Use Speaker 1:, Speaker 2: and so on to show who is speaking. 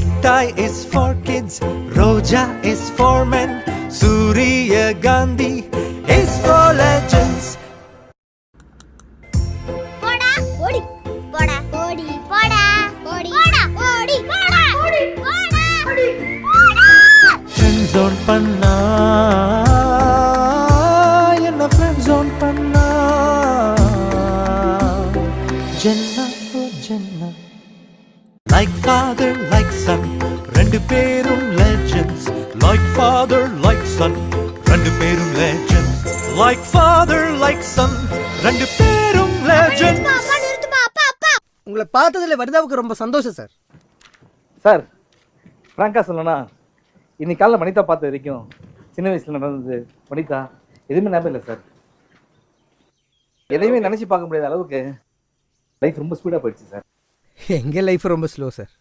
Speaker 1: மிட்டாய் is for kids, Roja is for men, சூரிய Gandhi is for legends.
Speaker 2: போடா ஓடி போடா ஓடி போடா ஓடி போடா ஓடி போடா ஓடி போடா ஓடி போடா.
Speaker 1: ஃப்ரெண்ட் ஜோன் பண்ணா என்ன ஃப்ரெண்ட் ஜோன் பண்ணா ஜென்னா ஓ Jenna. Like father like son ரெண்டு பேரும் legends, like father like son ரெண்டு பேரும் legends, like father like son ரெண்டு பேரும் legends.
Speaker 2: அப்பா நிறுத்துப்பா அப்பா அப்பா.
Speaker 3: உங்களை பார்த்ததுல வனிதாவுக்கு ரொம்ப சந்தோஷம் சார்.
Speaker 4: சார் ஃப்ராங்காக சொல்லணும்னா இன்னைக்கு காலைல வனிதா பார்த்த வரைக்கும் சின்ன வயசில் நடந்தது வனிதா எதுவுமே ஞாபகம் இல்லை சார். எதையுமே நினச்சி பார்க்க முடியாத அளவுக்கு லைஃப் ரொம்ப ஸ்பீடாக போயிடுச்சு சார்.
Speaker 3: எங்கள் லைஃப் ரொம்ப ஸ்லோ சார்.